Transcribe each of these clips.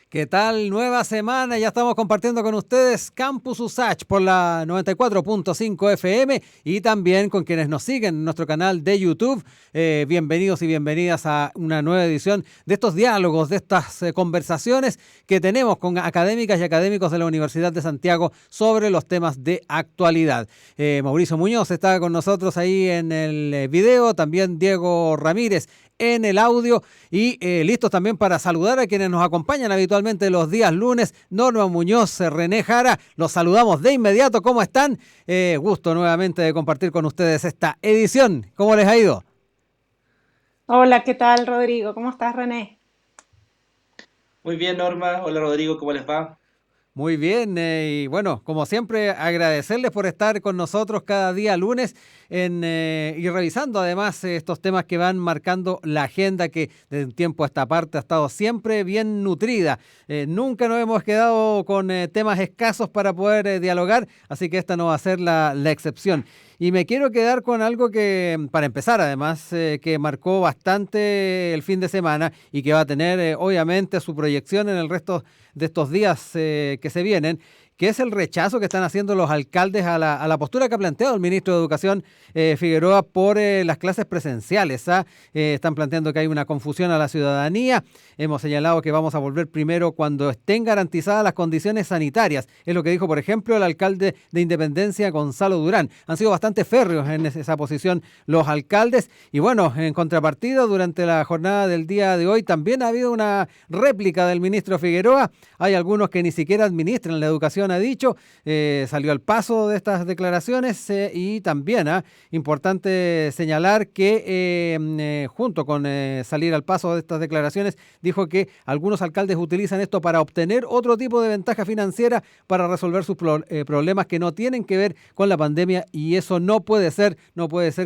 ¿Qué tal? Nueva semana, ya estamos compartiendo con ustedes Campus USACH por la 94.5 FM y también con quienes nos siguen en nuestro canal de YouTube. Bienvenidos y bienvenidas a una nueva edición de estos diálogos, de estas conversaciones que tenemos con académicas y académicos de la Universidad de Santiago sobre los temas de actualidad. Mauricio Muñoz está con nosotros ahí en el video, también Diego Ramírez en el audio y listos también para saludar a quienes nos acompañan habitualmente los días lunes. Norma Muñoz, René Jara, los saludamos de inmediato. ¿Cómo están? Gusto nuevamente de compartir con ustedes esta edición. ¿Cómo les ha ido? Hola, ¿qué tal, Rodrigo? ¿Cómo estás, René? Muy bien, Norma. Hola, Rodrigo, ¿cómo les va? Muy bien, y bueno, como siempre, agradecerles por estar con nosotros cada día lunes y revisando además estos temas que van marcando la agenda que de un tiempo a esta parte ha estado siempre bien nutrida. Nunca nos hemos quedado con temas escasos para poder dialogar, así que esta no va a ser la excepción. Y me quiero quedar con algo que, para empezar además, que marcó bastante el fin de semana y que va a tener obviamente su proyección en el resto de estos días que se vienen, que es el rechazo que están haciendo los alcaldes a la postura que ha planteado el ministro de Educación Figueroa por las clases presenciales. Están planteando que hay una confusión a la ciudadanía. Hemos señalado que vamos a volver primero cuando estén garantizadas las condiciones sanitarias. Es lo que dijo, por ejemplo, el alcalde de Independencia, Gonzalo Durán. Han sido bastante férreos en esa posición los alcaldes. Y bueno, en contrapartida, durante la jornada del día de hoy también ha habido una réplica del ministro Figueroa. Hay algunos que ni siquiera administran la educación, ha dicho. Salió al paso de estas declaraciones y también, importante señalar que junto con salir al paso de estas declaraciones, dijo que algunos alcaldes utilizan esto para obtener otro tipo de ventaja financiera para resolver sus problemas que no tienen que ver con la pandemia, y eso no puede ser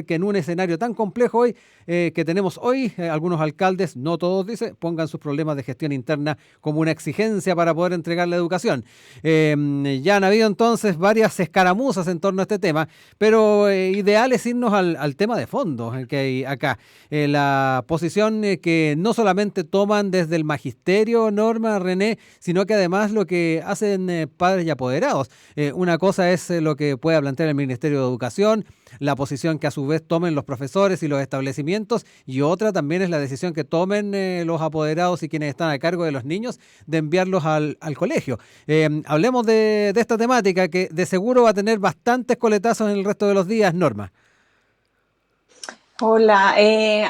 que en un escenario tan complejo hoy que tenemos hoy, algunos alcaldes, no todos, dice, pongan sus problemas de gestión interna como una exigencia para poder entregar la educación. Ya han habido entonces varias escaramuzas en torno a este tema, pero ideal es irnos al tema de fondo que hay acá. La posición que no solamente toman desde el magisterio, Norma, René, sino que además lo que hacen padres y apoderados. Una cosa es lo que pueda plantear el Ministerio de Educación, la posición que a su vez tomen los profesores y los establecimientos, y otra también es la decisión que tomen los apoderados y quienes están a cargo de los niños de enviarlos al colegio. Hablemos de esta temática que de seguro va a tener bastantes coletazos en el resto de los días, Norma. Hola,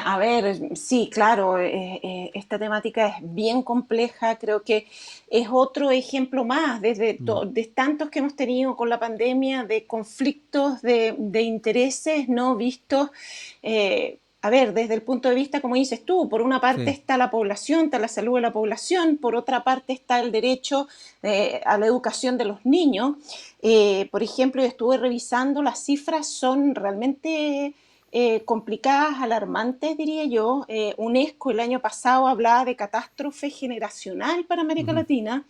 a ver, sí, claro, esta temática es bien compleja, creo que es otro ejemplo más Mm. de tantos que hemos tenido con la pandemia, de conflictos de intereses no vistos. A ver, desde el punto de vista, como dices tú, por una parte Sí. está la población, está la salud de la población, por otra parte está el derecho a la educación de los niños. Por ejemplo, yo estuve revisando, las cifras son realmente complicadas, alarmantes, diría yo. UNESCO el año pasado hablaba de catástrofe generacional para América Ujú. Latina.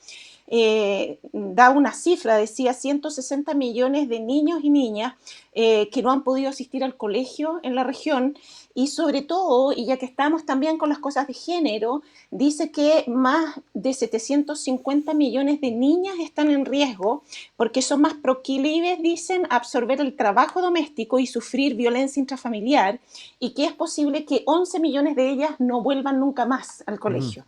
Da una cifra, decía 160 millones de niños y niñas que no han podido asistir al colegio en la región, y sobre todo, y ya que estamos también con las cosas de género, dice que más de 750 millones de niñas están en riesgo porque son más proclives, dicen, a absorber el trabajo doméstico y sufrir violencia intrafamiliar, y que es posible que 11 millones de ellas no vuelvan nunca más al Ujú. colegio.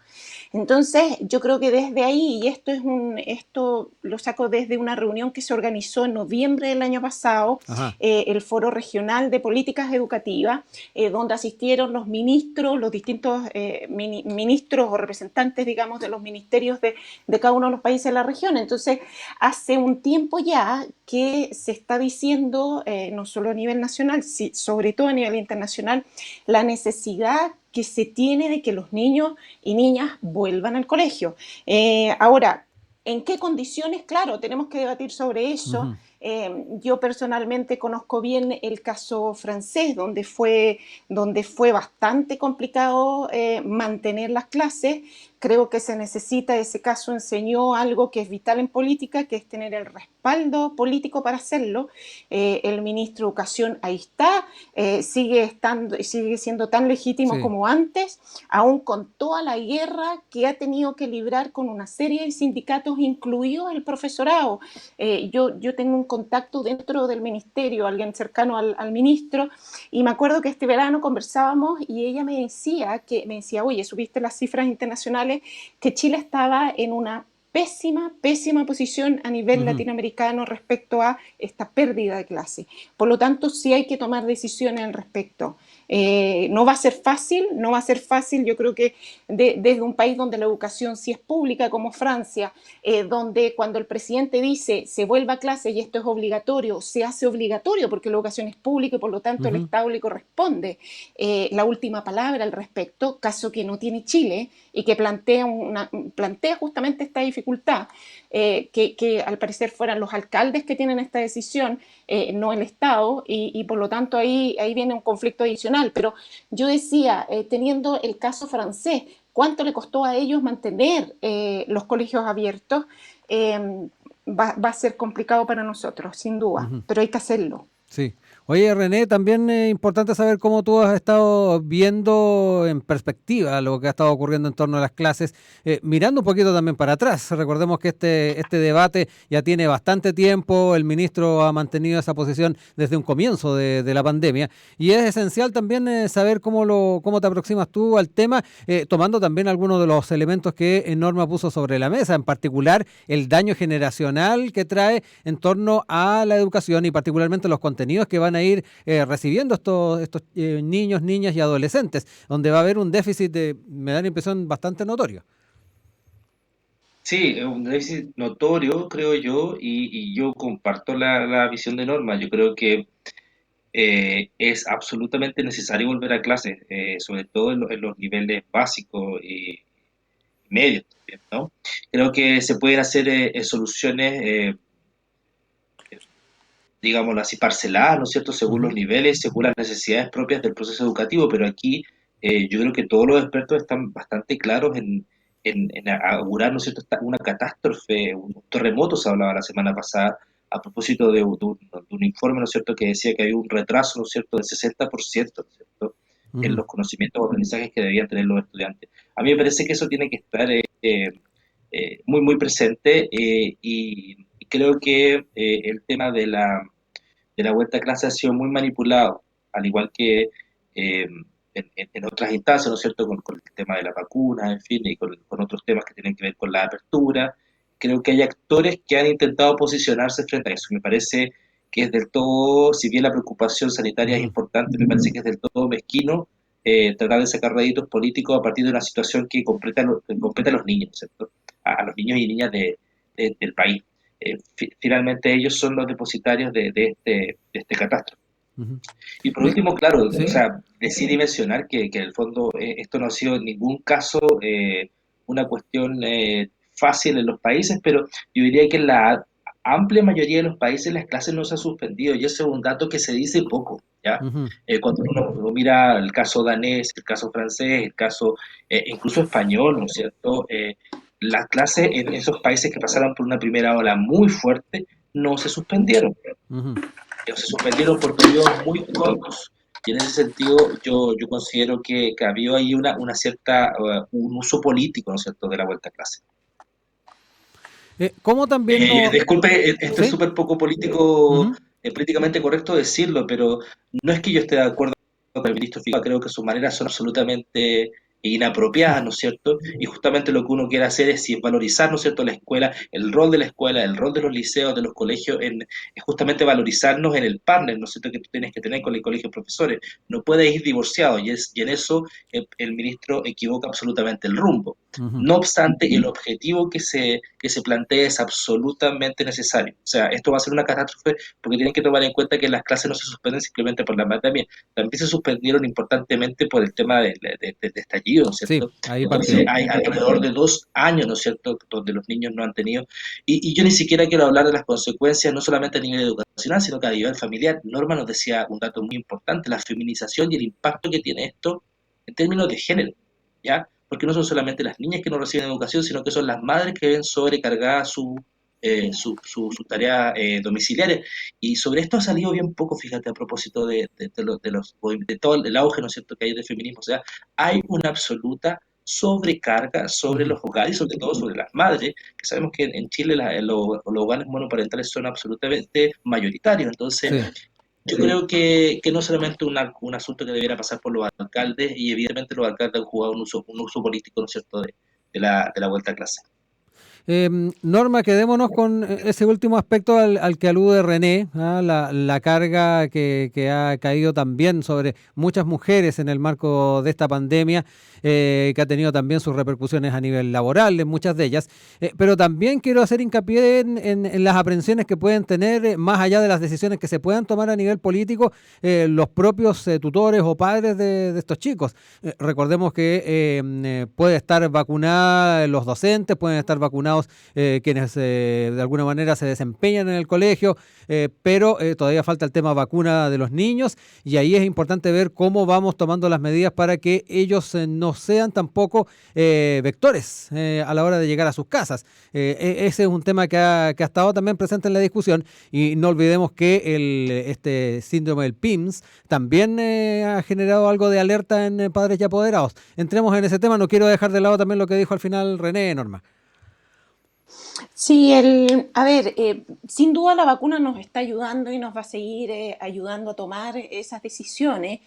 Entonces, yo creo que desde ahí, y esto lo saco desde una reunión que se organizó en noviembre del año pasado, Ajá. el Foro Regional de Políticas Educativas, donde asistieron los ministros, los distintos ministros o representantes, digamos, de los ministerios de cada uno de los países de la región. Entonces, hace un tiempo ya que se está diciendo, no solo a nivel nacional, sobre todo a nivel internacional, la necesidad que se tiene de que los niños y niñas vuelvan al colegio. Ahora, ¿en qué condiciones? Claro, tenemos que debatir sobre eso. Ujú. Yo personalmente conozco bien el caso francés, donde fue bastante complicado mantener las clases. Creo que se necesita, ese caso enseñó algo que es vital en política, que es tener el respaldo político para hacerlo. El ministro de Educación ahí está, sigue siendo tan legítimo Sí. como antes, aún con toda la guerra que ha tenido que librar con una serie de sindicatos, incluido el profesorado. Yo tengo un contacto dentro del ministerio, alguien cercano al ministro, y me acuerdo que este verano conversábamos y ella me decía, oye, ¿subiste las cifras internacionales? Que Chile estaba en una pésima posición a nivel Ujú. latinoamericano respecto a esta pérdida de clase. Por lo tanto, sí hay que tomar decisiones al respecto. No va a ser fácil, no va a ser fácil. Yo creo que desde un país donde la educación sí es pública, como Francia, donde cuando el presidente dice se vuelva a clase y esto es obligatorio, se hace obligatorio porque la educación es pública y por lo tanto el Ujú. Estado le corresponde la última palabra al respecto, caso que no tiene Chile y que plantea justamente esta dificultad, que al parecer fueran los alcaldes que tienen esta decisión, no el Estado, y por lo tanto ahí viene un conflicto adicional. Pero yo decía, teniendo el caso francés, ¿cuánto le costó a ellos mantener los colegios abiertos? Va a ser complicado para nosotros, sin duda, Ujú. pero hay que hacerlo. Sí. Oye, René, también es importante saber cómo tú has estado viendo en perspectiva lo que ha estado ocurriendo en torno a las clases, mirando un poquito también para atrás. Recordemos que este debate ya tiene bastante tiempo, el ministro ha mantenido esa posición desde un comienzo de la pandemia y es esencial también saber cómo te aproximas tú al tema, tomando también algunos de los elementos que Norma puso sobre la mesa, en particular el daño generacional que trae en torno a la educación y particularmente los contenidos que van a ir recibiendo estos niños, niñas y adolescentes, donde va a haber un déficit me da la impresión, bastante notorio. Sí, es un déficit notorio, creo yo, y yo comparto la visión de Norma. Yo creo que es absolutamente necesario volver a clases, sobre todo en los niveles básicos y medios también, ¿no? Creo que se pueden hacer soluciones, digámoslo así, parceladas, ¿no es cierto?, según los Ujú. niveles, según las necesidades propias del proceso educativo, pero aquí yo creo que todos los expertos están bastante claros en augurar, ¿no es cierto?, una catástrofe, un terremoto se hablaba la semana pasada, a propósito de un informe, ¿no es cierto?, que decía que había un retraso, ¿no es cierto?, del 60%, ¿no es cierto?, en Ujú. los conocimientos o aprendizajes que debían tener los estudiantes. A mí me parece que eso tiene que estar muy presente y creo que el tema de la vuelta a clase ha sido muy manipulado, al igual que en otras instancias, ¿no es cierto?, con el tema de la vacuna, en fin, y con otros temas que tienen que ver con la apertura. Creo que hay actores que han intentado posicionarse frente a eso. Me parece que es del todo, si bien la preocupación sanitaria es Ujú. importante, me parece que es del todo mezquino tratar de sacar réditos políticos a partir de una situación que compete a los niños, ¿no es cierto?, a los niños y niñas del país. Finalmente ellos son los depositarios de este catástrofe. Ujú. Y por Oye, último, claro, o sí. sea, decir y mencionar que en el fondo esto no ha sido en ningún caso una cuestión fácil en los países, pero yo diría que en la amplia mayoría de los países las clases no se han suspendido y ese es un dato que se dice poco, ¿ya? Ujú. Cuando uno mira el caso danés, el caso francés, el caso incluso español, ¿no es cierto? Las clases en esos países que pasaron por una primera ola muy fuerte no se suspendieron, Ujú. se suspendieron por periodos muy cortos. Y en ese sentido yo considero que había ahí una cierta, un uso político, ¿no es cierto?, de la vuelta a clase. ¿Cómo también no? Disculpe, esto es Sí. súper poco político, Ujú. políticamente correcto decirlo, pero no es que yo esté de acuerdo con el ministro Figueroa, creo que sus maneras son absolutamente inapropiadas, ¿no es cierto? Y justamente lo que uno quiere hacer es valorizar, ¿no es cierto?, la escuela, el rol de la escuela, el rol de los liceos, de los colegios, es justamente valorizarnos en el partner, ¿no es cierto?, que tú tienes que tener con el colegio de profesores. No puedes ir divorciado y en eso el ministro equivoca absolutamente el rumbo. Ujú. No obstante, el objetivo que se plantea es absolutamente necesario. O sea, esto va a ser una catástrofe porque tienen que tomar en cuenta que las clases no se suspenden simplemente por la pandemia, también se suspendieron importantemente por el tema de estallido, ¿no es Sí, cierto? ahí Entonces partió. hay alrededor de 2 años, ¿no es cierto?, donde los niños no han tenido, y yo ni siquiera quiero hablar de las consecuencias, no solamente a nivel educacional, sino que a nivel familiar. Norma nos decía un dato muy importante, la feminización y el impacto que tiene esto en términos de género, ¿ya? porque no son solamente las niñas que no reciben educación, sino que son las madres que ven sobrecargada su tarea domiciliaria. Y sobre esto ha salido bien poco, fíjate, a propósito de todo el auge, ¿no es cierto?, que hay de feminismo. O sea, hay una absoluta sobrecarga sobre Ujú. los hogares y sobre todo sobre las madres, que sabemos que en Chile los hogares monoparentales son absolutamente mayoritarios. Entonces, Sí. yo creo que no solamente un asunto que debiera pasar por los alcaldes, y evidentemente los alcaldes han jugado un uso político, ¿no es cierto?, de la vuelta a clase. Norma, quedémonos con ese último aspecto al que alude René, ¿ah? La carga que ha caído también sobre muchas mujeres en el marco de esta pandemia, que ha tenido también sus repercusiones a nivel laboral en muchas de ellas. Pero también quiero hacer hincapié en las aprensiones que pueden tener, más allá de las decisiones que se puedan tomar a nivel político, los propios tutores o padres de estos chicos. Recordemos que puede estar vacunada los docentes, pueden estar vacunados quienes de alguna manera se desempeñan en el colegio, pero todavía falta el tema vacuna de los niños, y ahí es importante ver cómo vamos tomando las medidas para que ellos no sean tampoco vectores a la hora de llegar a sus casas. Ese es un tema que ha estado también presente en la discusión, y no olvidemos que este síndrome del PIMS también ha generado algo de alerta en padres y apoderados. Entremos en ese tema, no quiero dejar de lado también lo que dijo al final René, Norma. Sí, a ver, sin duda la vacuna nos está ayudando y nos va a seguir ayudando a tomar esas decisiones.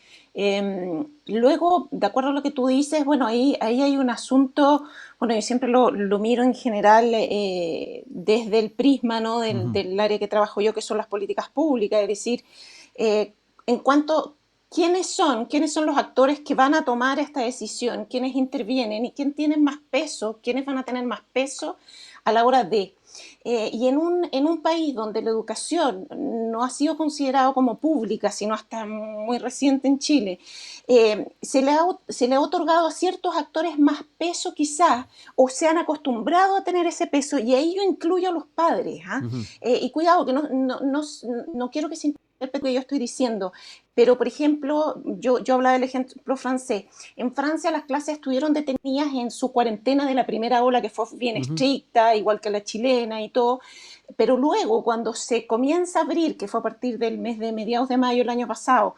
Luego, de acuerdo a lo que tú dices, bueno, ahí hay un asunto, bueno, yo siempre lo miro en general desde el prisma, ¿no?, Ujú. del área que trabajo yo, que son las políticas públicas, es decir, en cuanto quiénes son los actores que van a tomar esta decisión, quiénes intervienen y quién tienen más peso, quiénes van a tener más peso a la hora de. Y en un país donde la educación no ha sido considerada como pública, sino hasta muy reciente en Chile, se le ha otorgado a ciertos actores más peso quizás, o se han acostumbrado a tener ese peso, y ahí yo incluyo a los padres. ¿Ah? Ujú. Y cuidado, que no quiero que se interprete lo que yo estoy diciendo, pero por ejemplo, yo hablaba del ejemplo francés. En Francia las clases estuvieron detenidas en su cuarentena de la primera ola, que fue bien Ujú. estricta, igual que la chilena y todo, pero luego cuando se comienza a abrir, que fue a partir del mes de mediados de mayo del año pasado,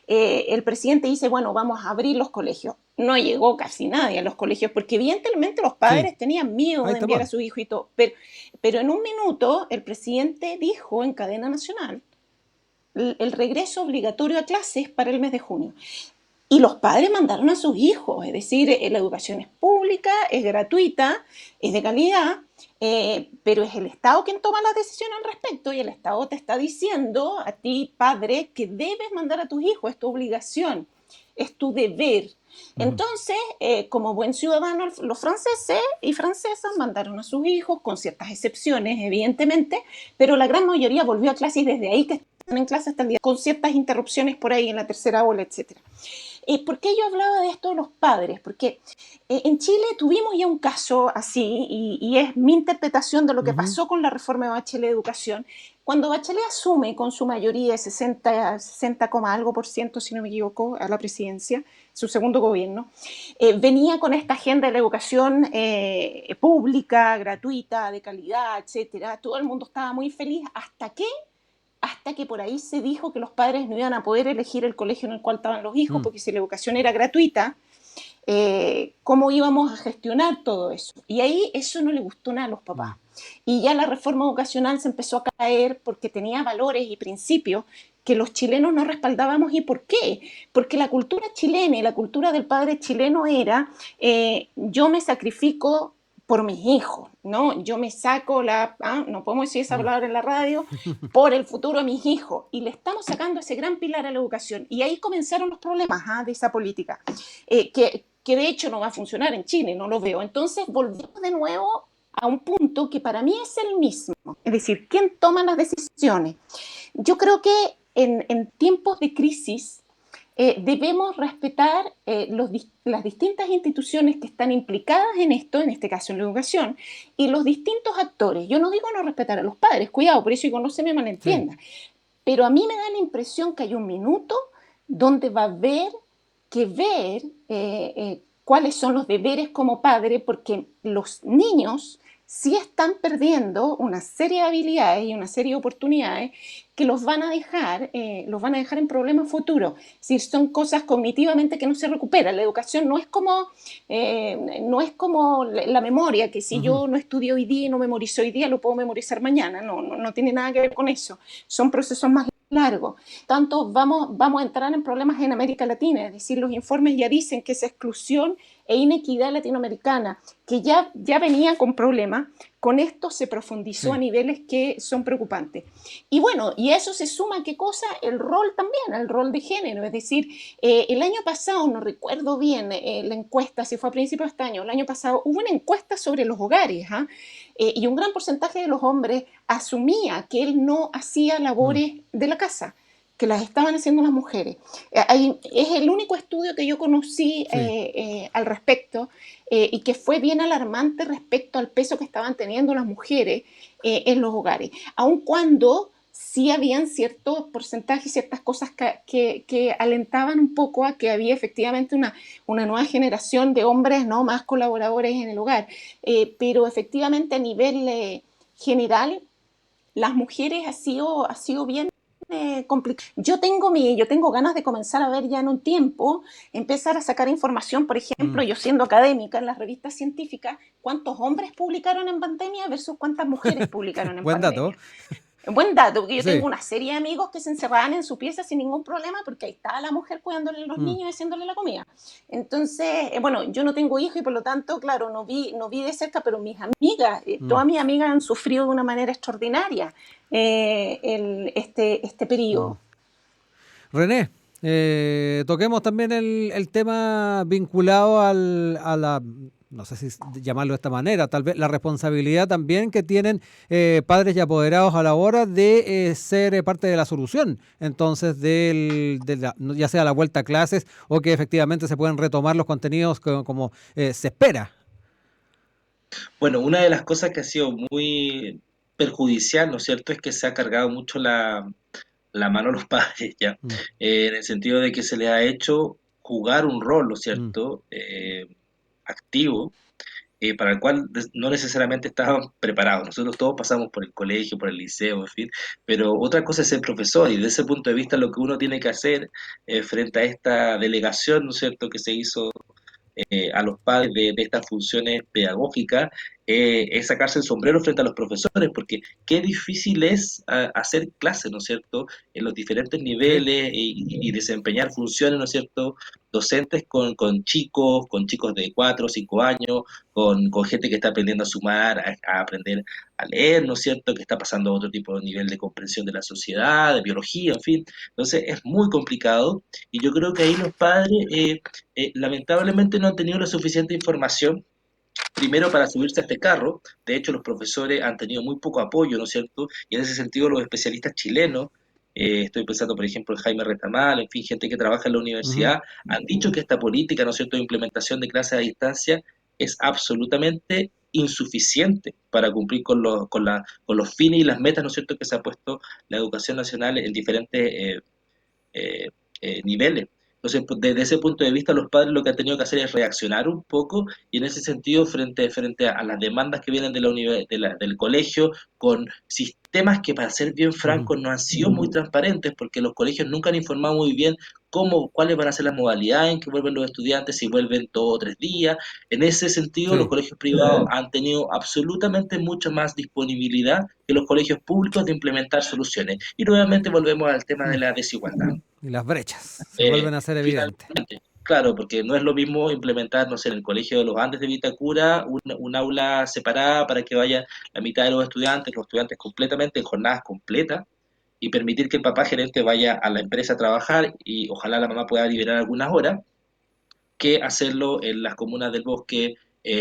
el presidente dice, bueno, vamos a abrir los colegios. No llegó casi nadie a los colegios, porque evidentemente los Sí, padres tenían miedo hay de enviar a temor. su hijo y todo, pero en un minuto el presidente dijo en cadena nacional el regreso obligatorio a clases para el mes de junio. Y los padres mandaron a sus hijos, es decir, la educación es pública, es gratuita, es de calidad, pero es el Estado quien toma la decisión al respecto, y el Estado te está diciendo a ti, padre, que debes mandar a tus hijos, es tu obligación, es tu deber. Ujú. Entonces, como buen ciudadano, los franceses y francesas mandaron a sus hijos, con ciertas excepciones, evidentemente, pero la gran mayoría volvió a clases, y desde ahí que están en clase hasta el día, con ciertas interrupciones por ahí en la tercera ola, etcétera. ¿Por qué yo hablaba de esto de los padres? Porque en Chile tuvimos ya un caso así, y es mi interpretación de lo que Ujú. pasó con la reforma de Bachelet de Educación. Cuando Bachelet asume con su mayoría de 60, algo por ciento, si no me equivoco, a la presidencia, su segundo gobierno, venía con esta agenda de la educación pública, gratuita, de calidad, etcétera. Todo el mundo estaba muy feliz hasta que por ahí se dijo que los padres no iban a poder elegir el colegio en el cual estaban los hijos, Mm. porque si la educación era gratuita, ¿cómo íbamos a gestionar todo eso? Y ahí eso no le gustó nada a los Mm. papás. Y ya la reforma educacional se empezó a caer porque tenía valores y principios que los chilenos no respaldábamos. ¿Y por qué? Porque la cultura chilena y la cultura del padre chileno era, yo me sacrifico por mis hijos, ¿no? Yo me saco no podemos decir esa Mm. palabra en la radio, por el futuro de mis hijos. Y le estamos sacando ese gran pilar a la educación. Y ahí comenzaron los problemas de esa política, que de hecho no va a funcionar en Chile, no lo veo. Entonces volvemos de nuevo a un punto que para mí es el mismo, es decir, ¿quién toma las decisiones? Yo creo que en tiempos de crisis debemos respetar las distintas instituciones que están implicadas en esto, en este caso en la educación, y los distintos actores. Yo no digo no respetar a los padres, cuidado, por eso digo no se me Sí. malentienda, pero a mí me da la impresión que hay un minuto donde va a haber que ver cuáles son los deberes como padre, porque los niños sí están perdiendo una serie de habilidades y una serie de oportunidades que los van a dejar en problemas futuros. Es decir, son cosas cognitivamente que no se recuperan. La educación no es como la memoria, que si yo no estudio hoy día y no memorizo hoy día, lo puedo memorizar mañana. No tiene nada que ver con eso. Son procesos más largos. Tanto vamos a entrar en problemas en América Latina, es decir, los informes ya dicen que esa exclusión e inequidad latinoamericana, que ya venía con problemas, con esto se profundizó a niveles que son preocupantes. Y bueno, y a eso se suma, ¿qué cosa? El rol también, el rol de género. Es decir, el año pasado, no recuerdo bien la encuesta, si fue a principios de este año, el año pasado hubo una encuesta sobre los hogares, y un gran porcentaje de los hombres asumía que él no hacía labores de la casa, que las estaban haciendo las mujeres. Es el único estudio que yo conocí al respecto, y que fue bien alarmante respecto al peso que estaban teniendo las mujeres en los hogares, aun cuando sí habían ciertos porcentajes, ciertas cosas que alentaban un poco a que había efectivamente una nueva generación de hombres, ¿no?, más colaboradores en el hogar. Pero efectivamente a nivel general, las mujeres ha sido bien complicado. Yo tengo ganas de comenzar a ver ya en un tiempo, empezar a sacar información, por ejemplo, yo siendo académica en las revistas científicas, cuántos hombres publicaron en pandemia versus cuántas mujeres publicaron en Buen dato. pandemia. Buen dato, porque yo Sí. tengo una serie de amigos que se encerraban en su pieza sin ningún problema porque ahí estaba la mujer cuidándole a los niños y haciéndole la comida. Entonces, bueno, yo no tengo hijos y por lo tanto, claro, no vi de cerca, pero mis amigas, todas mis amigas han sufrido de una manera extraordinaria este periodo. René, toquemos también el tema vinculado a la, no sé si llamarlo de esta manera, tal vez la responsabilidad también que tienen padres y apoderados a la hora de ser parte de la solución, entonces, ya sea la vuelta a clases o que efectivamente se puedan retomar los contenidos como se espera. Bueno, una de las cosas que ha sido muy perjudicial, ¿no es cierto?, es que se ha cargado mucho la mano a los padres, ¿ya? Mm, En el sentido de que se les ha hecho jugar un rol, ¿no es mm, cierto?, activo, para el cual no necesariamente estaban preparados. Nosotros todos pasamos por el colegio, por el liceo, en fin, pero otra cosa es ser profesor y desde ese punto de vista lo que uno tiene que hacer frente a esta delegación, ¿no es cierto?, que se hizo a los padres de estas funciones pedagógicas, es sacarse el sombrero frente a los profesores, porque qué difícil es hacer clases, ¿no es cierto?, en los diferentes sí. niveles y desempeñar funciones, ¿no es cierto?, docentes con chicos de 4 o 5 años, con gente que está aprendiendo a sumar, a aprender a leer, ¿no es cierto?, que está pasando a otro tipo de nivel de comprensión de la sociedad, de biología, en fin. Entonces es muy complicado y yo creo que ahí los padres lamentablemente no han tenido la suficiente información primero para subirse a este carro. De hecho, los profesores han tenido muy poco apoyo, ¿no es cierto? Y en ese sentido, los especialistas chilenos, estoy pensando, por ejemplo, en Jaime Retamal, en fin, gente que trabaja en la Ujú. universidad, han dicho que esta política, ¿no es cierto?, de implementación de clases a distancia es absolutamente insuficiente para cumplir con los fines y las metas, ¿no es cierto?, que se ha puesto la educación nacional en diferentes eh, niveles. Entonces, pues, desde ese punto de vista, los padres lo que han tenido que hacer es reaccionar un poco y en ese sentido, frente a las demandas que vienen de del colegio, con sistemas que, para ser bien Ujú. francos, no han sido muy transparentes porque los colegios nunca han informado muy bien cuáles van a ser las modalidades en que vuelven los estudiantes, si vuelven 2 o 3 días. En ese sentido, los Sí. colegios privados han tenido absolutamente mucha más disponibilidad que los colegios públicos de implementar soluciones. Y nuevamente volvemos al tema de Mm. la desigualdad. Y las brechas se vuelven a ser evidentes. Finalmente, claro, porque no es lo mismo implementar, no sé, en el Colegio de los Andes de Vitacura, un aula separada para que vaya la mitad de los estudiantes completamente en jornadas completas, y permitir que el papá gerente vaya a la empresa a trabajar y ojalá la mamá pueda liberar algunas horas, que hacerlo en las comunas del Bosque,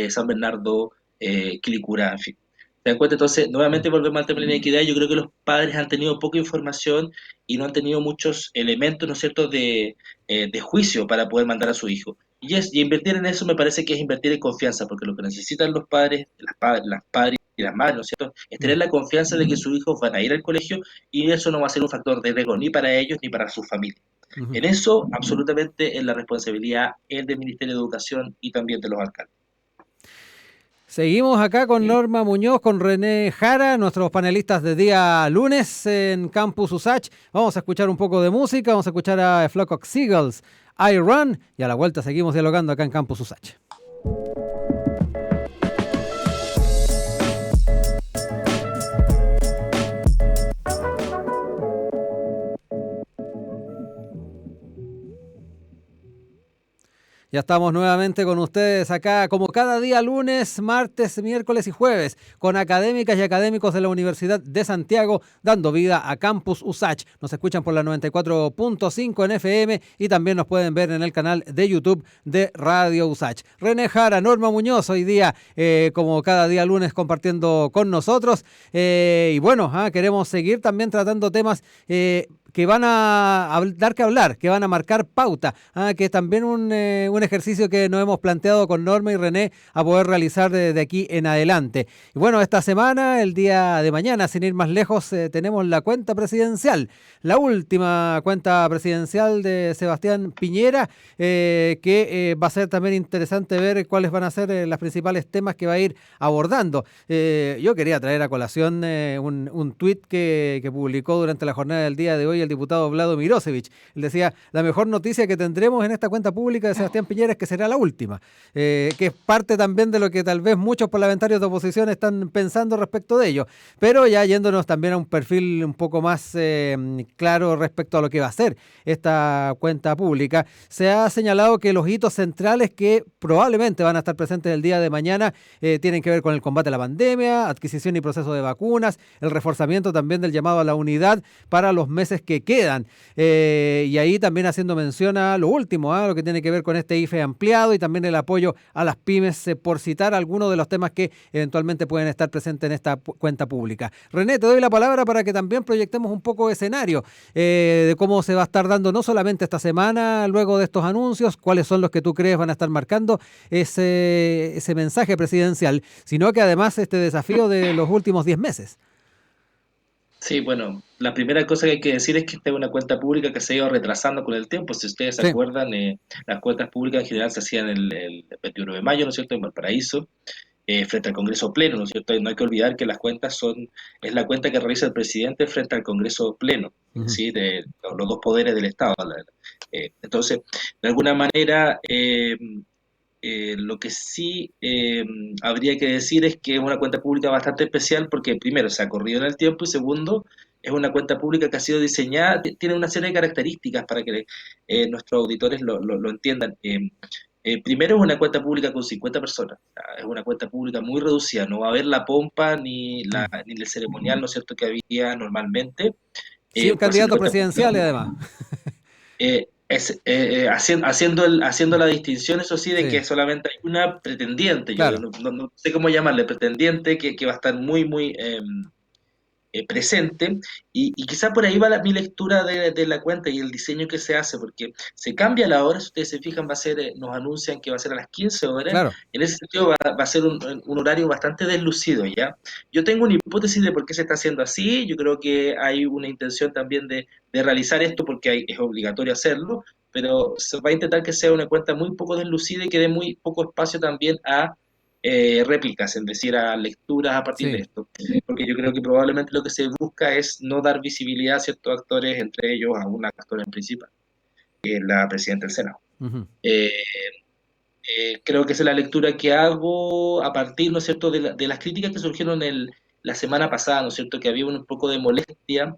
San Bernardo, Quilicura, en fin. ¿Te das cuenta? Entonces, Mm. nuevamente volvemos al tema de la inequidad. Yo creo que los padres han tenido poca información y no han tenido muchos elementos, ¿no es cierto?, de juicio para poder mandar a su hijo. Y invertir en eso me parece que es invertir en confianza, porque lo que necesitan los padres, las padres y las madres, ¿no es cierto?, es tener Mm. la confianza de que sus hijos van a ir al colegio y eso no va a ser un factor de riesgo ni para ellos ni para su familia. Ujú. En eso, absolutamente, es la responsabilidad es del Ministerio de Educación y también de los alcaldes. Seguimos acá con Norma Muñoz, con René Jara, nuestros panelistas de día lunes en Campus USACH. Vamos a escuchar un poco de música, vamos a escuchar a Flock of Seagulls, I Run, y a la vuelta seguimos dialogando acá en Campus USACH. Ya estamos nuevamente con ustedes acá, como cada día lunes, martes, miércoles y jueves, con académicas y académicos de la Universidad de Santiago, dando vida a Campus USACH. Nos escuchan por la 94.5 en FM y también nos pueden ver en el canal de YouTube de Radio USACH. René Jara, Norma Muñoz, hoy día, como cada día lunes, compartiendo con nosotros. Y bueno, queremos seguir también tratando temas que van a dar que hablar, que van a marcar pauta, que es también un ejercicio que nos hemos planteado con Norma y René a poder realizar de aquí en adelante. Y bueno, esta semana, el día de mañana, sin ir más lejos, tenemos la cuenta presidencial, la última cuenta presidencial de Sebastián Piñera, que va a ser también interesante ver cuáles van a ser los principales temas que va a ir abordando. Yo quería traer a colación un tuit que publicó durante la jornada del día de hoy el diputado Vlado Mirosevich. Él decía, la mejor noticia que tendremos en esta cuenta pública de Sebastián Piñera es que será la última, que es parte también de lo que tal vez muchos parlamentarios de oposición están pensando respecto de ello, pero ya yéndonos también a un perfil un poco más claro respecto a lo que va a ser esta cuenta pública, se ha señalado que los hitos centrales que probablemente van a estar presentes el día de mañana tienen que ver con el combate a la pandemia, adquisición y proceso de vacunas, el reforzamiento también del llamado a la unidad para los meses que quedan. Y ahí también haciendo mención a lo último, lo que tiene que ver con este IFE ampliado y también el apoyo a las pymes, por citar algunos de los temas que eventualmente pueden estar presentes en esta cuenta pública. René, te doy la palabra para que también proyectemos un poco de escenario de cómo se va a estar dando no solamente esta semana, luego de estos anuncios, cuáles son los que tú crees van a estar marcando ese mensaje presidencial, sino que además este desafío de los últimos 10 meses. Sí, bueno, la primera cosa que hay que decir es que esta es una cuenta pública que se ha ido retrasando con el tiempo. Si ustedes se Sí. acuerdan, las cuentas públicas en general se hacían el 21 de mayo, ¿no es cierto?, en Valparaíso, frente al Congreso Pleno, ¿no es cierto? Y no hay que olvidar que las cuentas es la cuenta que realiza el presidente frente al Congreso Pleno, Ujú. ¿sí? De los dos poderes del Estado. Entonces, de alguna manera, lo que sí habría que decir es que es una cuenta pública bastante especial porque primero se ha corrido en el tiempo y segundo es una cuenta pública que ha sido diseñada, tiene una serie de características para que nuestros auditores lo entiendan. Primero es una cuenta pública con 50 personas, o sea, es una cuenta pública muy reducida, no va a haber la pompa ni el ceremonial, ¿no es cierto?, que había normalmente. 100 Por ser candidatos cuenta presidenciales pública, además. haciendo la distinción, eso sí, de Sí, que solamente hay una pretendiente, yo claro. no sé cómo llamarle, pretendiente, que va a estar muy presente, y quizá por ahí va mi lectura de la cuenta y el diseño que se hace, porque se cambia la hora, si ustedes se fijan, va a ser, nos anuncian que va a ser a las 15 horas, Claro. en ese sentido va a ser un horario bastante deslucido, ¿ya? Yo tengo una hipótesis de por qué se está haciendo así, yo creo que hay una intención también de realizar esto porque es obligatorio hacerlo, pero se va a intentar que sea una cuenta muy poco deslucida y que dé muy poco espacio también a réplicas, es decir, a lecturas a partir de Sí. esto, porque yo creo que probablemente lo que se busca es no dar visibilidad a ciertos actores, entre ellos a un actor en principal, que es la presidenta del Senado. Ujú. Eh, Creo que esa es la lectura que hago a partir, ¿no es cierto?, de las críticas que surgieron la semana pasada, ¿no es cierto?, que había un poco de molestia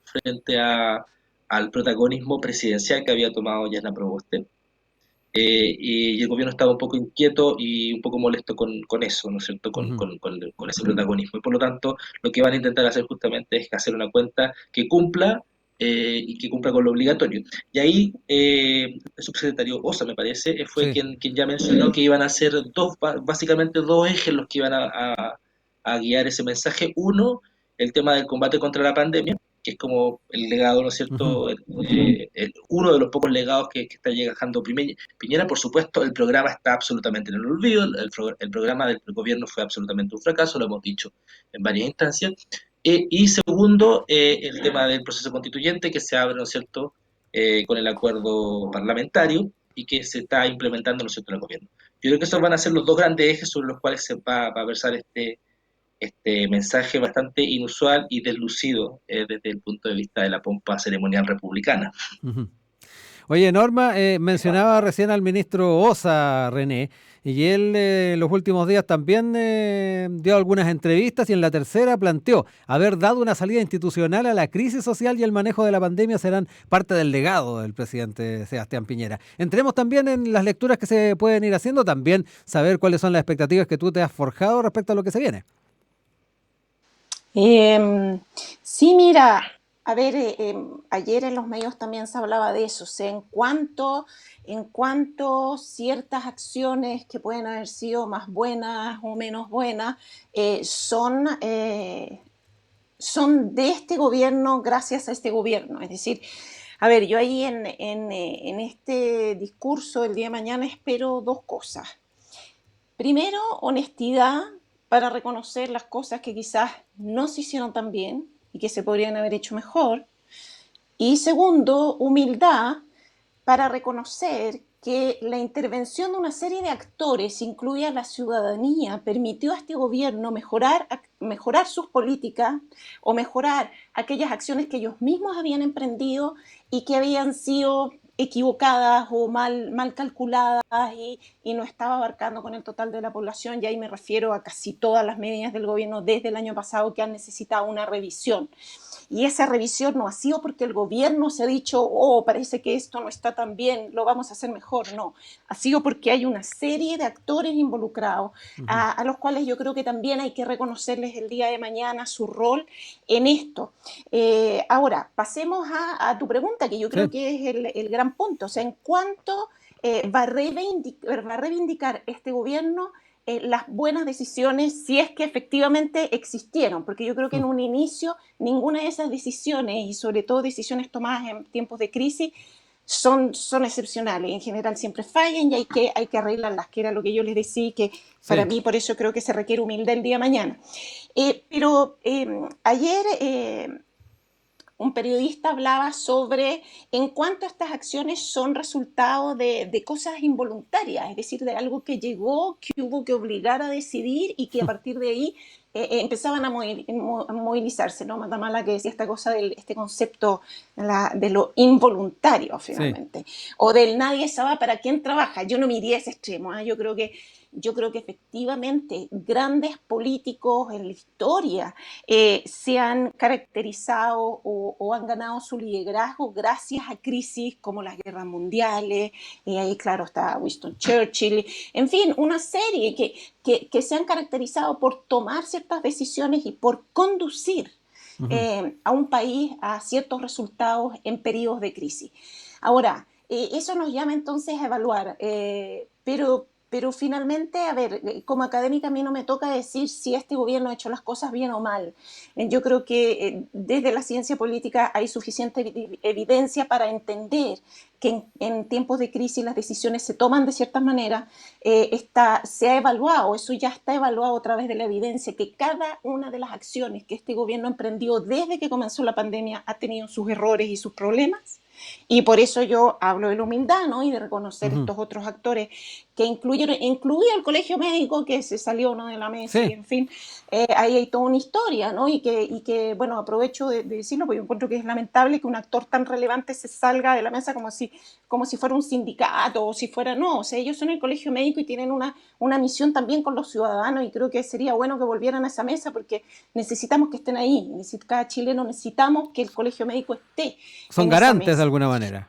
frente al protagonismo presidencial que había tomado Yana Proboste. Y el gobierno estaba un poco inquieto y un poco molesto con eso, ¿no es cierto?, Ujú. con ese protagonismo. Y por lo tanto, lo que van a intentar hacer justamente es hacer una cuenta que cumpla y que cumpla con lo obligatorio. Y ahí el subsecretario Osa, me parece, fue Sí. quien ya mencionó que iban a ser básicamente dos ejes los que iban a guiar ese mensaje. Uno, el tema del combate contra la pandemia, que es como el legado, ¿no es Ujú. cierto?, uno de los pocos legados que está llegando Piñera. Por supuesto, el programa está absolutamente en el olvido, el programa del gobierno fue absolutamente un fracaso, lo hemos dicho en varias instancias. Y segundo, el tema del proceso constituyente que se abre, ¿no es cierto?, con el acuerdo parlamentario y que se está implementando, ¿no es cierto?, en el gobierno. Yo creo que esos van a ser los dos grandes ejes sobre los cuales se va a versar este mensaje bastante inusual y deslucido desde el punto de vista de la pompa ceremonial republicana. Ujú. Oye, Norma, mencionaba recién al ministro Osa, René, y él los últimos días también dio algunas entrevistas y en la tercera planteó haber dado una salida institucional a la crisis social y el manejo de la pandemia serán parte del legado del presidente Sebastián Piñera. Entremos también en las lecturas que se pueden ir haciendo, también saber cuáles son las expectativas que tú te has forjado respecto a lo que se viene. Sí, mira, a ver, ayer en los medios también se hablaba de eso, o sea, en cuanto ciertas acciones que pueden haber sido más buenas o menos buenas son de este gobierno gracias a este gobierno. Es decir, a ver, yo ahí en este discurso el día de mañana espero dos cosas. Primero, honestidad para reconocer las cosas que quizás no se hicieron tan bien y que se podrían haber hecho mejor. Y segundo, humildad para reconocer que la intervención de una serie de actores, incluida la ciudadanía, permitió a este gobierno mejorar sus políticas o mejorar aquellas acciones que ellos mismos habían emprendido y que habían sido equivocadas o mal calculadas y no estaba abarcando con el total de la población. Y ahí me refiero a casi todas las medidas del gobierno desde el año pasado que han necesitado una revisión. Y esa revisión no ha sido porque el gobierno se ha dicho, oh, parece que esto no está tan bien, lo vamos a hacer mejor. No, ha sido porque hay una serie de actores involucrados a los cuales yo creo que también hay que reconocerles el día de mañana su rol en esto. Ahora, pasemos a tu pregunta, que yo creo Sí. que es el gran punto. O sea, en cuánto va a reivindicar este gobierno las buenas decisiones si es que efectivamente existieron, porque yo creo que en un inicio ninguna de esas decisiones, y sobre todo decisiones tomadas en tiempos de crisis, son excepcionales. En general siempre fallan y hay que arreglarlas, que era lo que yo les decía, que para Sí. mí por eso creo que se requiere humildad el día de mañana. Ayer un periodista hablaba sobre en cuánto estas acciones son resultado de cosas involuntarias, es decir, de algo que llegó, que hubo que obligar a decidir y que a partir de ahí empezaban a movilizarse, ¿no? Matamala que decía esta cosa este concepto de lo involuntario Sí. finalmente, o del nadie sabe para quién trabaja. Yo no me iría a ese extremo, ¿eh? Yo creo que efectivamente grandes políticos en la historia se han caracterizado o han ganado su liderazgo gracias a crisis como las guerras mundiales, ahí claro está Winston Churchill, en fin, una serie que se han caracterizado por tomar ciertas decisiones y por conducir Ujú. a un país a ciertos resultados en periodos de crisis. Ahora, eso nos llama entonces a evaluar, pero finalmente, a ver, como académica a mí no me toca decir si este gobierno ha hecho las cosas bien o mal. Yo creo que desde la ciencia política hay suficiente evidencia para entender que en tiempos de crisis las decisiones se toman de cierta manera. Se ha evaluado, eso ya está evaluado a través de la evidencia, que cada una de las acciones que este gobierno emprendió desde que comenzó la pandemia ha tenido sus errores y sus problemas. Y por eso yo hablo de la humildad, ¿no? Y de reconocer Ujú. estos otros actores que incluido el colegio médico que se salió, ¿no?, de la mesa y Sí. en fin, ahí hay toda una historia, ¿no? Y que bueno, aprovecho de decirlo porque yo encuentro que es lamentable que un actor tan relevante se salga de la mesa como si fuera un sindicato o si fuera, no, o sea, ellos son el colegio médico y tienen una misión también con los ciudadanos y creo que sería bueno que volvieran a esa mesa porque necesitamos que estén ahí, cada chileno necesitamos que el colegio médico esté Son en esa garantes de mesa. alguna manera.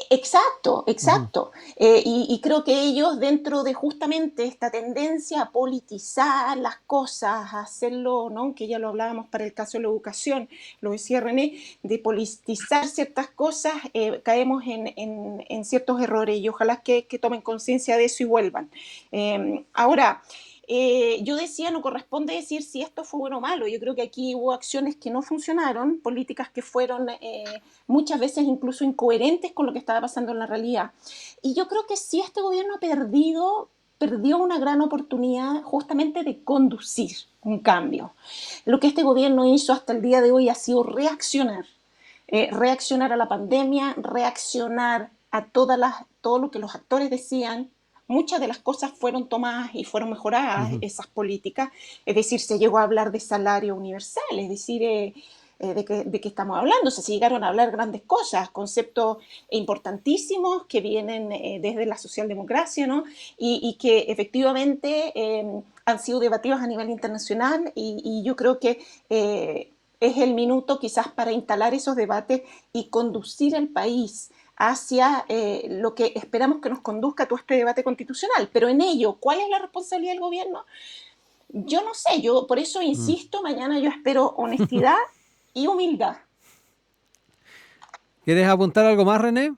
Exacto, Ujú. exacto. Y creo que ellos, dentro de justamente esta tendencia a politizar las cosas, a hacerlo, ¿no?, que ya lo hablábamos para el caso de la educación, lo decía René, de politizar ciertas cosas, caemos en ciertos errores y ojalá que tomen conciencia de eso y vuelvan. Ahora, yo decía, no corresponde decir si esto fue bueno o malo. Yo creo que aquí hubo acciones que no funcionaron, políticas que fueron muchas veces incluso incoherentes con lo que estaba pasando en la realidad. Y yo creo que sí, este gobierno perdió una gran oportunidad justamente de conducir un cambio. Lo que este gobierno hizo hasta el día de hoy ha sido reaccionar. reaccionar a la pandemia, reaccionar a todo lo que los actores decían. Muchas de las cosas fueron tomadas y fueron mejoradas, esas políticas. Es decir, se llegó a hablar de salario universal, es decir, de qué estamos hablando. O sea, se llegaron a hablar grandes cosas, conceptos importantísimos que vienen desde la socialdemocracia, ¿no? Y que efectivamente han sido debatidos a nivel internacional y yo creo que es el minuto quizás para instalar esos debates y conducir al país hacia lo que esperamos que nos conduzca todo este debate constitucional. Pero en ello, ¿cuál es la responsabilidad del gobierno? Yo no sé, yo por eso insisto, mañana yo espero honestidad y humildad. ¿Quieres apuntar algo más, René?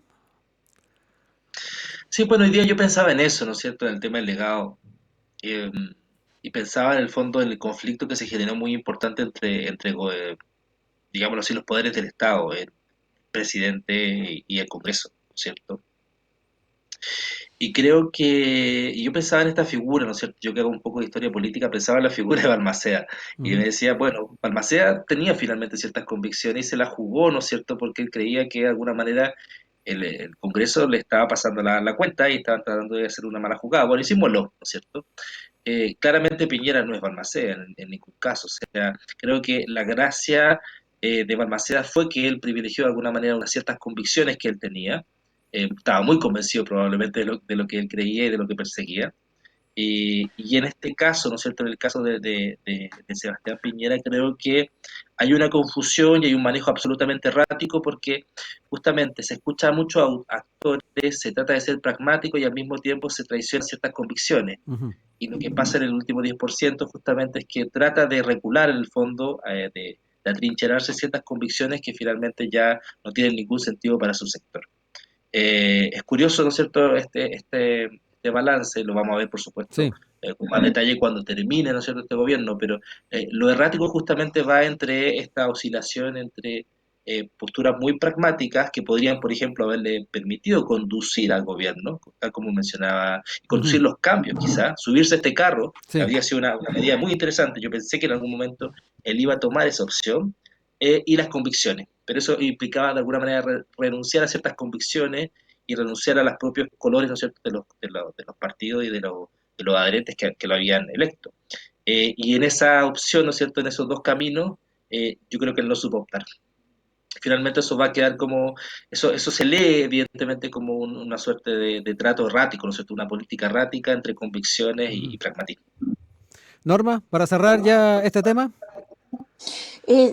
Sí, bueno, hoy día yo pensaba en eso, ¿no es cierto?, en el tema del legado. eh, y pensaba en el fondo en el conflicto que se generó muy importante entre digámoslo así, los poderes del Estado, el presidente y el Congreso, ¿no es cierto? Y creo que, y yo pensaba en esta figura, ¿no es cierto? Yo que hago un poco de historia política, pensaba en la figura de Balmaceda. Y me decía, bueno, Balmaceda tenía finalmente ciertas convicciones y se las jugó, ¿no es cierto? Porque él creía que de alguna manera el Congreso le estaba pasando la cuenta y estaban tratando de hacer una mala jugada. Bueno, hicimoslo, ¿no es cierto? Claramente Piñera no es Balmaceda en ningún caso. O sea, creo que la gracia de Balmaceda fue que él privilegió de alguna manera unas ciertas convicciones que él tenía. Estaba muy convencido probablemente de lo que él creía y de lo que perseguía. Y en este caso, ¿no es cierto?, en el caso de Sebastián Piñera, creo que hay una confusión y hay un manejo absolutamente errático porque justamente se escucha mucho a actores, se trata de ser pragmático y al mismo tiempo se traicionan ciertas convicciones. Y lo que pasa en el último 10% justamente es que trata de recular en el fondo, de atrincherarse ciertas convicciones que finalmente ya no tienen ningún sentido para su sector. Es curioso, ¿no es cierto?, este balance, lo vamos a ver, por supuesto, Sí. con más detalle cuando termine, ¿no es cierto?, este gobierno, pero lo errático justamente va entre esta oscilación entre posturas muy pragmáticas que podrían, por ejemplo, haberle permitido conducir al gobierno, tal como mencionaba, conducir los cambios, quizás, subirse a este carro, que Sí. habría sido una medida muy interesante. Yo pensé que en algún momento él iba a tomar esa opción, y las convicciones. Pero eso implicaba de alguna manera renunciar a ciertas convicciones y renunciar a los propios colores, ¿no es cierto?, de los partidos y de los adherentes que lo habían electo. Y en esa opción, ¿no es cierto?, en esos dos caminos, yo creo que él no supo optar. Finalmente eso va a quedar como, eso se lee evidentemente como una suerte de trato errático, ¿no es cierto?, una política errática entre convicciones y pragmatismo. Norma, para cerrar ya este tema.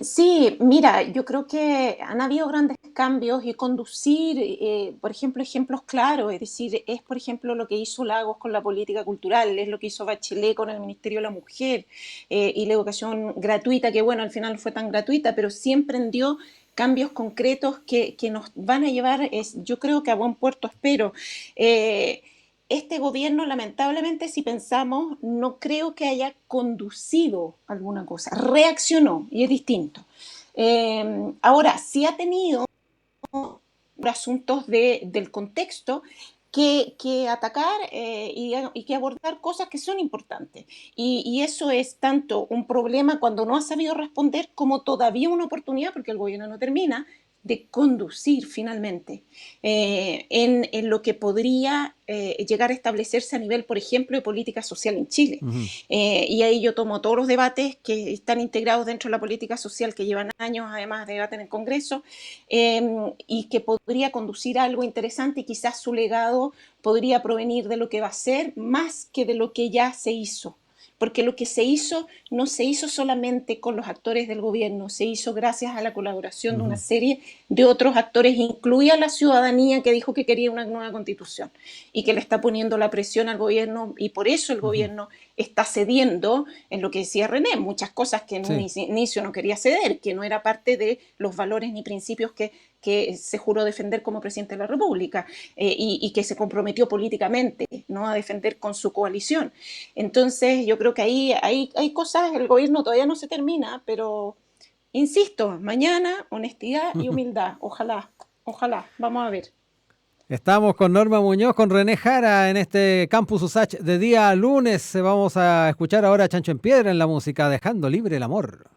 Sí, mira, yo creo que han habido grandes cambios y conducir, por ejemplo, ejemplos claros, es decir, es por ejemplo lo que hizo Lagos con la política cultural, es lo que hizo Bachelet con el Ministerio de la Mujer y la educación gratuita, que bueno, al final no fue tan gratuita, pero sí emprendió cambios concretos que nos van a llevar, yo creo que a buen puerto, espero. Este gobierno, lamentablemente, si pensamos, no creo que haya conducido alguna cosa, reaccionó y es distinto. Ahora, sí ha tenido asuntos del contexto que atacar y que abordar cosas que son importantes. Y eso es tanto un problema cuando no ha sabido responder como todavía una oportunidad, porque el gobierno no termina, de conducir finalmente en lo que podría llegar a establecerse a nivel, por ejemplo, de política social en Chile. Y ahí yo tomo todos los debates que están integrados dentro de la política social, que llevan años además de debate en el Congreso, y que podría conducir a algo interesante y quizás su legado podría provenir de lo que va a ser más que de lo que ya se hizo. Porque lo que se hizo no se hizo solamente con los actores del gobierno, se hizo gracias a la colaboración de una serie de otros actores, incluida la ciudadanía que dijo que quería una nueva constitución y que le está poniendo la presión al gobierno, y por eso el gobierno está cediendo en lo que decía René, muchas cosas que en un inicio no quería ceder, que no era parte de los valores ni principios que se juró defender como presidente de la República y que se comprometió políticamente, ¿no?, a defender con su coalición. Entonces yo creo que ahí hay cosas, el gobierno todavía no se termina, pero insisto, mañana honestidad y humildad, ojalá, vamos a ver. Estamos con Norma Muñoz, con René Jara en este Campus USACH de día lunes. Vamos a escuchar ahora a Chancho en Piedra en la música Dejando Libre el Amor.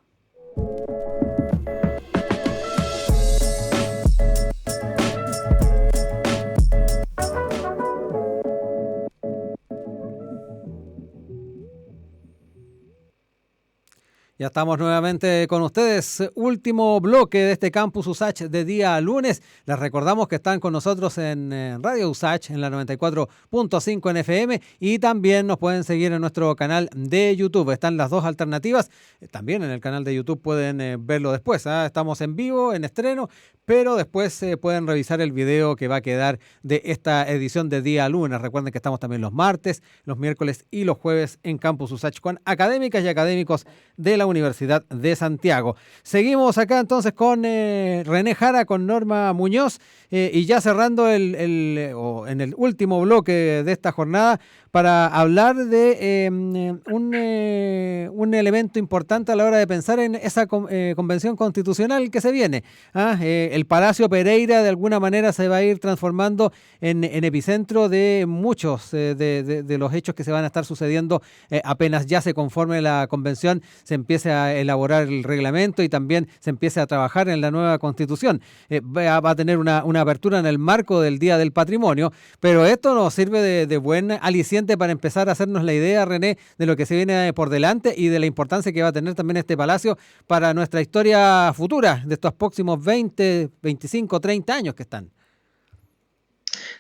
Ya estamos nuevamente con ustedes. Último bloque de este Campus USACH de día lunes. Les recordamos que están con nosotros en Radio USACH en la 94.5 en FM y también nos pueden seguir en nuestro canal de YouTube. Están las dos alternativas. También en el canal de YouTube pueden verlo después. Estamos en vivo, en estreno, pero después pueden revisar el video que va a quedar de esta edición de día lunes. Recuerden que estamos también los martes, los miércoles y los jueves en Campus USACH con académicas y académicos de la Universidad de Santiago. Seguimos acá entonces con René Jara, con Norma Muñoz y ya cerrando en el último bloque de esta jornada para hablar de un elemento importante a la hora de pensar en esa convención constitucional que se viene. El Palacio Pereira de alguna manera se va a ir transformando en epicentro de muchos de los hechos que se van a estar sucediendo apenas ya se conforme la convención, se empiece a elaborar el reglamento y también se empiece a trabajar en la nueva constitución. Va a tener una apertura en el marco del Día del Patrimonio, pero esto nos sirve de buen aliciente para empezar a hacernos la idea, René, de lo que se viene por delante y de la importancia que va a tener también este palacio para nuestra historia futura de estos próximos 20, 25, 30 años que están.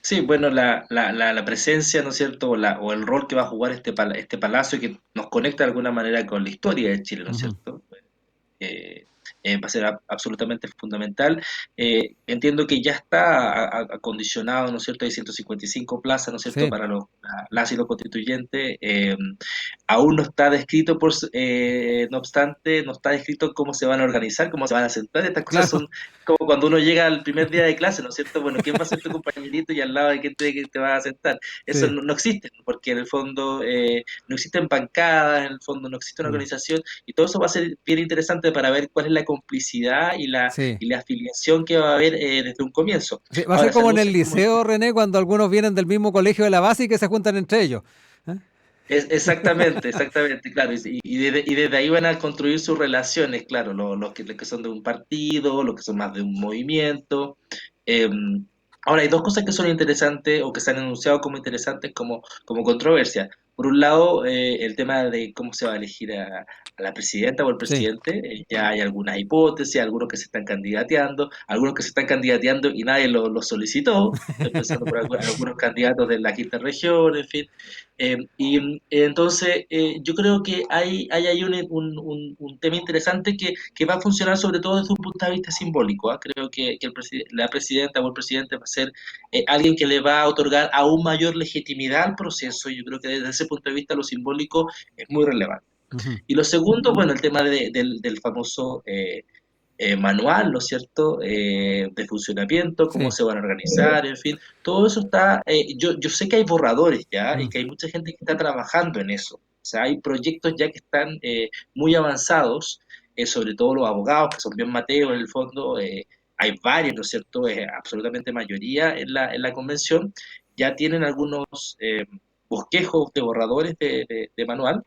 Sí, bueno, la presencia, ¿no es cierto? O el rol que va a jugar este palacio que nos conecta de alguna manera con la historia de Chile, ¿no es Uh-huh. cierto? Eh, Va a ser absolutamente fundamental. Entiendo que ya está acondicionado, ¿no es cierto? Hay 155 plazas, ¿no es cierto?, Sí, para las y los constituyentes. Aún no está descrito, no obstante, no está descrito cómo se van a organizar, cómo se van a sentar. Estas cosas claro. son como cuando uno llega al primer día de clase, ¿no es cierto? Bueno, ¿quién va a ser tu compañerito y al lado de quién te va a sentar? Eso Sí. no existe, porque en el fondo no existen bancadas, en el fondo no existe una Mm. organización, y todo eso va a ser bien interesante para ver cuál es la complicidad Sí. y la afiliación que va a haber desde un comienzo. Sí, va a ser Ahora se como en el anuncia como liceo, René, cuando algunos vienen del mismo colegio de la base y que se juntan entre ellos. ¿Eh? exactamente, exactamente, claro, y desde ahí van a construir sus relaciones, claro, los que son de un partido, los que son más de un movimiento. Eh, Ahora, hay dos cosas que son interesantes o que se han anunciado como interesantes como controversia. Por un lado, el tema de cómo se va a elegir a la presidenta o el Sí. presidente. Ya hay algunas hipótesis, algunos que se están candidateando, algunos que se están candidateando y nadie lo solicitó, empezando por algunos candidatos de la quinta región, en fin. Entonces, yo creo que hay ahí un tema interesante que va a funcionar sobre todo desde un punto de vista simbólico. Creo que la presidenta o el presidente va a ser alguien que le va a otorgar aún mayor legitimidad al proceso. Yo creo que desde ese punto de vista lo simbólico es muy relevante. Ujú. Y lo segundo, bueno, el tema del famoso manual, ¿no es cierto?, de funcionamiento, cómo Sí. se van a organizar, en fin, todo eso está, yo sé que hay borradores ya y Mm. que hay mucha gente que está trabajando en eso, o sea, hay proyectos ya que están muy avanzados, sobre todo los abogados, que son bien mateos en el fondo, hay varios, ¿no es cierto?, absolutamente mayoría en la convención, ya tienen algunos bosquejos de borradores de manual,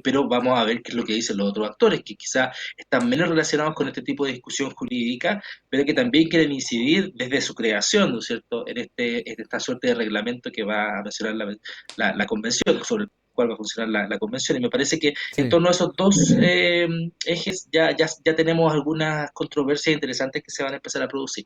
pero vamos a ver qué es lo que dicen los otros actores, que quizás están menos relacionados con este tipo de discusión jurídica, pero que también quieren incidir desde su creación, ¿no es cierto?, en esta suerte de reglamento que va a mencionar la convención, sobre el cual va a funcionar la convención. Y me parece que en Sí. torno a esos dos ejes ya tenemos algunas controversias interesantes que se van a empezar a producir.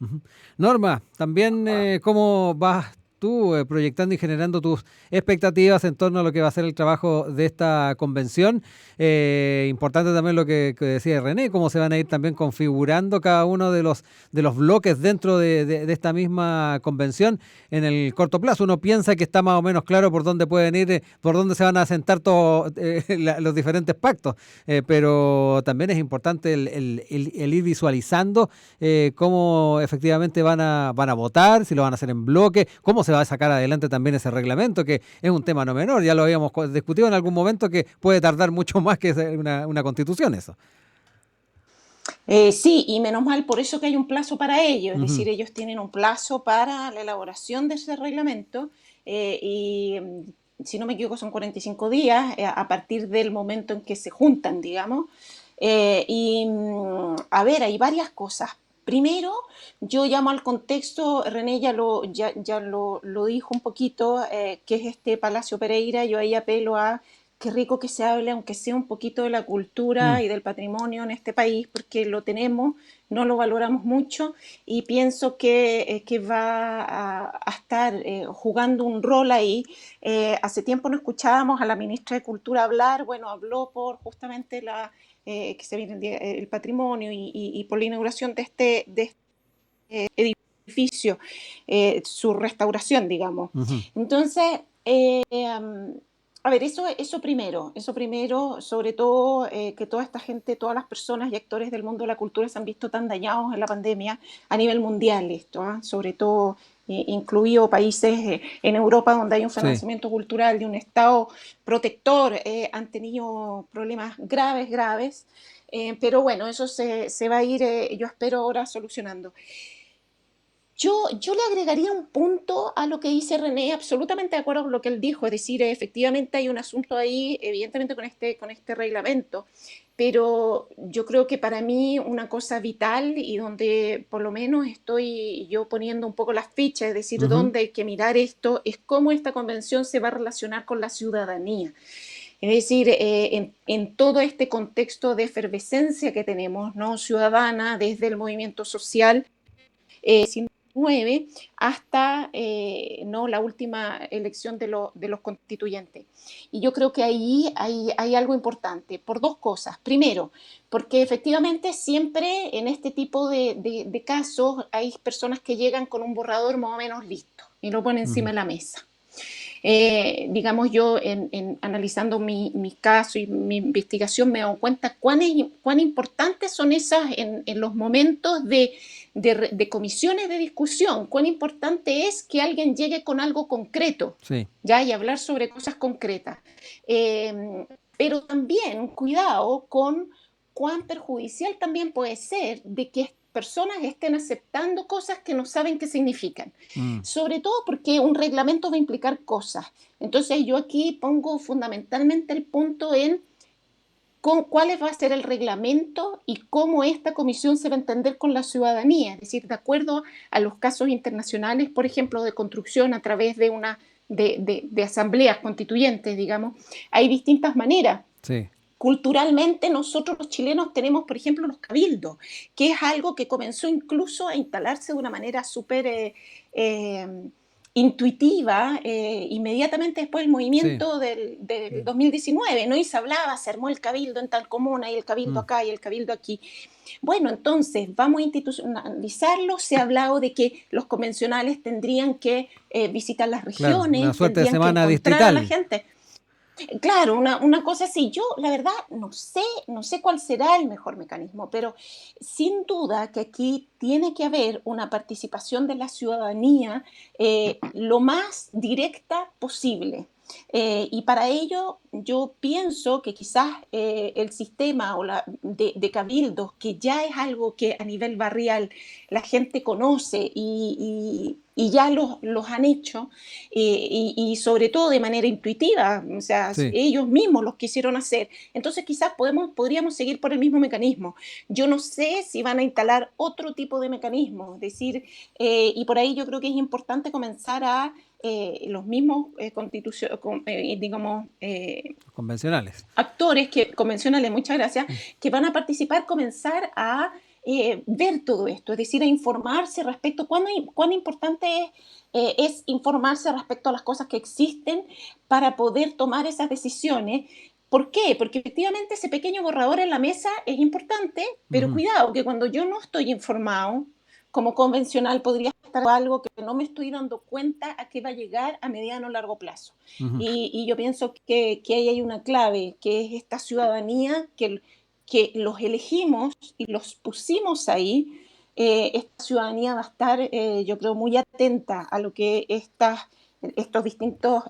Ujú. Norma, también cómo vas tú proyectando y generando tus expectativas en torno a lo que va a ser el trabajo de esta convención. Importante también lo que decía René, cómo se van a ir también configurando cada uno de los bloques dentro de esta misma convención en el corto plazo. Uno piensa que está más o menos claro por dónde pueden ir, por dónde se van a sentar todos los diferentes pactos, pero también es importante el ir visualizando cómo efectivamente van a votar, si lo van a hacer en bloque, cómo se va a sacar adelante también ese reglamento, que es un tema no menor, ya lo habíamos discutido en algún momento, que puede tardar mucho más que una constitución eso. Sí, y menos mal por eso que hay un plazo para ello, es Ujú. decir, ellos tienen un plazo para la elaboración de ese reglamento y si no me equivoco son 45 días a partir del momento en que se juntan, digamos. A ver, hay varias cosas. Primero, yo llamo al contexto, René ya lo dijo un poquito, que es este Palacio Pereira, yo ahí apelo a qué rico que se hable, aunque sea un poquito de la cultura y del patrimonio en este país, porque lo tenemos, no lo valoramos mucho y pienso que va a estar jugando un rol ahí. Hace tiempo no escuchábamos a la ministra de Cultura hablar, bueno, habló por justamente que se viene el patrimonio y por la inauguración de este edificio, su restauración, digamos. Entonces, a ver, eso primero, sobre todo que toda esta gente, todas las personas y actores del mundo de la cultura se han visto tan dañados en la pandemia a nivel mundial esto, sobre todo incluido países en Europa donde hay un financiamiento cultural de un Estado protector, han tenido problemas graves, pero bueno, eso se va a ir, yo espero ahora solucionando. Yo le agregaría un punto a lo que dice René, absolutamente de acuerdo con lo que él dijo, es decir, efectivamente hay un asunto ahí, evidentemente con este reglamento, pero yo creo que para mí una cosa vital y donde por lo menos estoy yo poniendo un poco las fichas, es decir, dónde hay que mirar esto, es cómo esta convención se va a relacionar con la ciudadanía. Es decir, en todo este contexto de efervescencia que tenemos, ¿no?, ciudadana, desde el movimiento social, sin 9 hasta no, la última elección de los constituyentes. Y yo creo que ahí hay algo importante, por dos cosas. Primero, porque efectivamente siempre en este tipo de casos hay personas que llegan con un borrador más o menos listo y lo ponen encima de la mesa. Digamos, yo analizando mi caso y mi investigación me he dado cuenta cuán importantes son esas en los momentos de comisiones de discusión, cuán importante es que alguien llegue con algo concreto, ¿ya? Y hablar sobre cosas concretas. Pero también cuidado con cuán perjudicial también puede ser de que personas estén aceptando cosas que no saben qué significan. Sobre todo porque un reglamento va a implicar cosas. Entonces yo aquí pongo fundamentalmente el punto en cuál va a ser el reglamento y cómo esta comisión se va a entender con la ciudadanía. Es decir, de acuerdo a los casos internacionales, por ejemplo, de construcción a través de asambleas constituyentes, digamos, hay distintas maneras. Sí. Culturalmente nosotros los chilenos tenemos, por ejemplo, los cabildos, que es algo que comenzó incluso a instalarse de una manera súper intuitiva, inmediatamente después del movimiento del 2019, ¿no? Y se hablaba, se armó el cabildo en tal comuna y el cabildo acá y el cabildo aquí. Bueno, entonces vamos a institucionalizarlo. Se ha hablado de que los convencionales tendrían que visitar las regiones, una suerte de semana que encontrar distrital a la gente. Claro, una cosa así. Yo, la verdad, no sé cuál será el mejor mecanismo, pero sin duda que aquí tiene que haber una participación de la ciudadanía lo más directa posible. Y para ello yo pienso que quizás el sistema de cabildos, que ya es algo que a nivel barrial la gente conoce y ya los han hecho, y sobre todo de manera intuitiva, o sea, ellos mismos los quisieron hacer. Entonces quizás podríamos seguir por el mismo mecanismo. Yo no sé si van a instalar otro tipo de mecanismo, es decir, y por ahí yo creo que es importante comenzar a los mismos digamos, convencionales. Actores convencionales, muchas gracias, que van a participar, comenzar a ver todo esto, es decir, a informarse respecto a cuán importante es informarse respecto a las cosas que existen para poder tomar esas decisiones. ¿Por qué? Porque efectivamente ese pequeño borrador en la mesa es importante, pero cuidado, que cuando yo no estoy informado, como convencional, podría estar algo que no me estoy dando cuenta a qué va a llegar a mediano o largo plazo. Y yo pienso que ahí hay una clave, que es esta ciudadanía que los elegimos y los pusimos ahí. Esta ciudadanía va a estar, yo creo, muy atenta a lo que estos distintos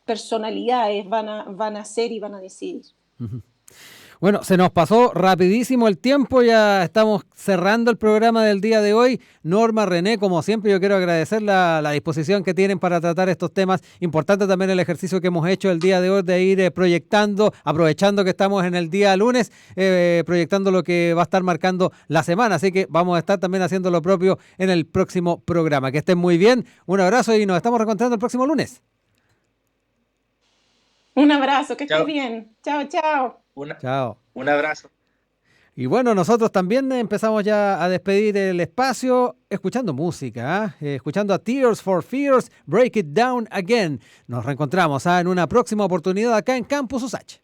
personalidades van a hacer y van a decidir. Bueno, se nos pasó rapidísimo el tiempo, ya estamos cerrando el programa del día de hoy. Norma, René, como siempre, yo quiero agradecer la disposición que tienen para tratar estos temas. Importante también el ejercicio que hemos hecho el día de hoy de ir proyectando, aprovechando que estamos en el día lunes, proyectando lo que va a estar marcando la semana. Así que vamos a estar también haciendo lo propio en el próximo programa. Que estén muy bien, un abrazo y nos estamos reencontrando el próximo lunes. Un abrazo, que estés Chao. bien. Chao, chao. Chao. Un abrazo. Y bueno, nosotros también empezamos ya a despedir el espacio escuchando música, escuchando a Tears for Fears, Break It Down Again. Nos reencontramos en una próxima oportunidad acá en Campus USACH.